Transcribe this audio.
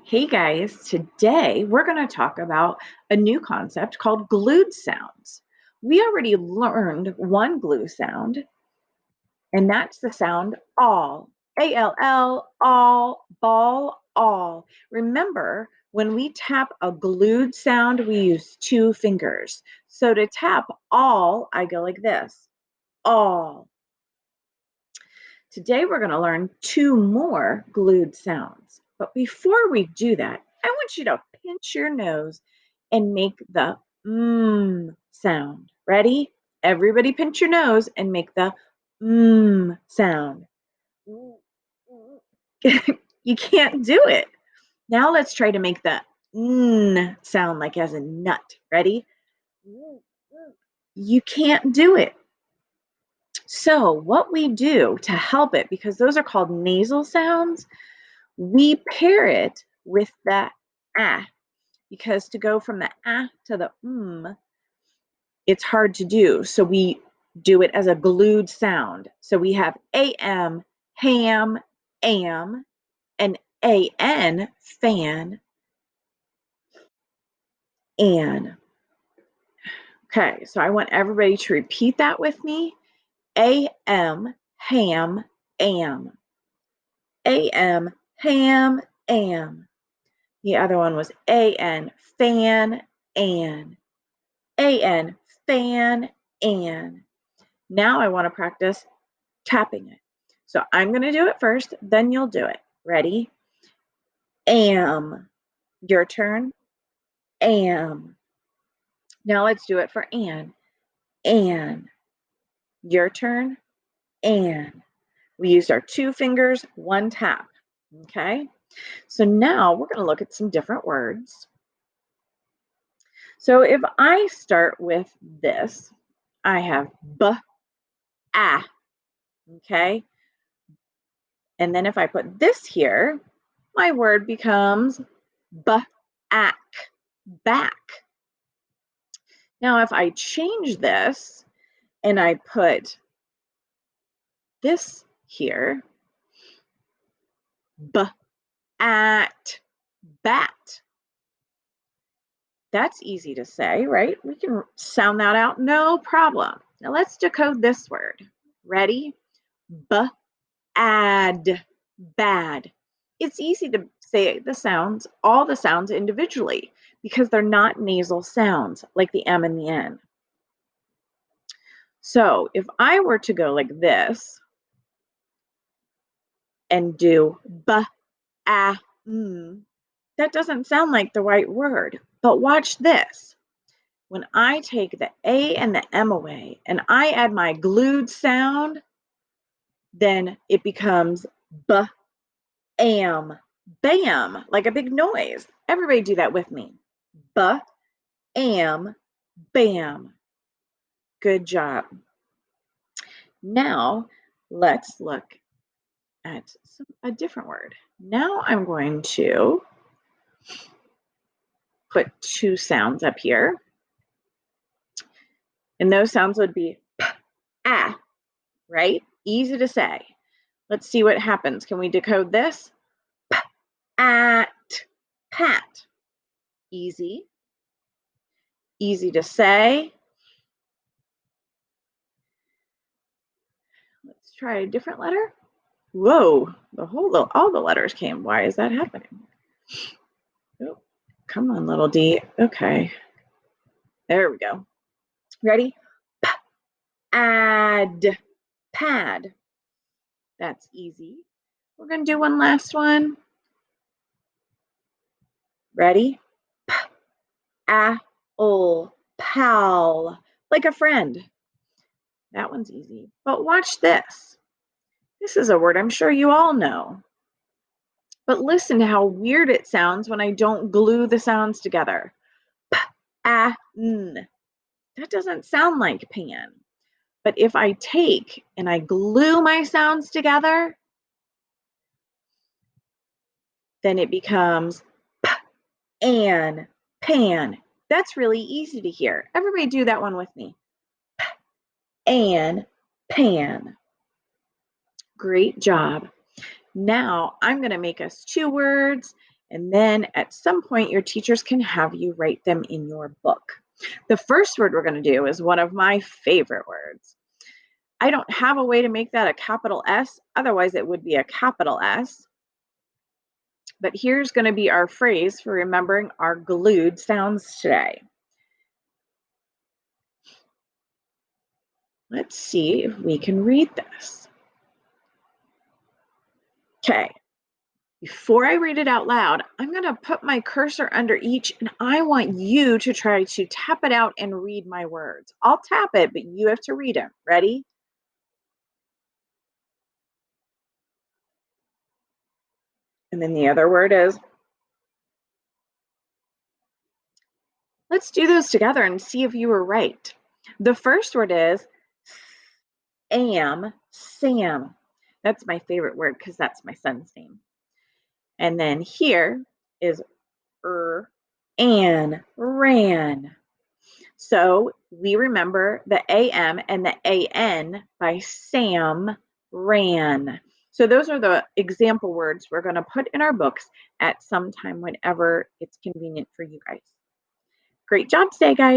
Hey guys, today we're going to talk about a new concept called glued sounds. We already learned one glue sound, and that's the sound all. A-L-L, all, ball, all. Remember, when we tap a glued sound, we use two fingers. So to tap all, I go like this, all. Today we're going to learn two more glued sounds. But before we do that, I want you to pinch your nose and make the sound. Ready? Everybody pinch your nose and make the sound. You can't do it. Now let's try to make the sound like as a nut. Ready? You can't do it. So what we do to help it, because those are called nasal sounds, we pair it with the ah, because to go from the ah to the it's hard to do. So we do it as a glued sound. So we have am, ham, am, and an, fan, an. Okay, so I want everybody to repeat that with me. Am, ham, am. Am, ham, am. The other one was an, fan, an. An, fan, an. Now I want to practice tapping it. So I'm going to do it first, then you'll do it. Ready? Am. Your turn. Am. Now let's do it for An. An. Your turn. An. We used our two fingers, one tap. Okay? So now we're going to look at some different words. So if I start with this, I have ah. Okay? And then if I put this here, my word becomes back, back. Now, if I change this and I put this here, at, bat. That's easy to say, right? We can sound that out, no problem. Now let's decode this word. Ready? Bad, bad. It's easy to say the sounds, all the sounds individually, because they're not nasal sounds like the M and the N. So if I were to go like this and do that doesn't sound like the right word. But watch this. When I take the A and the M away and I add my glued sound, then it becomes am, bam, like a big noise. Everybody do that with me. Am, bam. Good job. Now let's look at a different word. Now I'm going to put two sounds up here. And those sounds would be ah, right? Easy to say. Let's see what happens. Can we decode this? At, pat. Easy. Easy to say. Let's try a different letter. Whoa, all the letters came. Why is that happening? Oh, come on, little D. Okay. There we go. Ready? Add, pad. That's easy. We're going to do one last one. Ready? Pal, like a friend. That one's easy. But watch this. This is a word I'm sure you all know. But listen to how weird it sounds when I don't glue the sounds together. N. That doesn't sound like pan. But if I take and I glue my sounds together, then it becomes pan. That's really easy to hear. Everybody do that one with me. Pan. Great job. Now I'm going to make us two words And then at some point, your teachers can have you write them in your book. The first word we're going to do is one of my favorite words. I don't have a way to make that a capital S, otherwise, it would be a capital S. But here's going to be our phrase for remembering our glued sounds today. Let's see if we can read this. Okay. Before I read it out loud, I'm going to put my cursor under each, and I want you to try to tap it out and read my words. I'll tap it, but you have to read them. Ready? And then the other word is, let's do those together and see if you were right. The first word is Sam. That's my favorite word because that's my son's name. And then here is ran. So we remember the AM and the AN by Sam ran. So those are the example words we're going to put in our books at some time whenever it's convenient for you guys. Great job today, guys.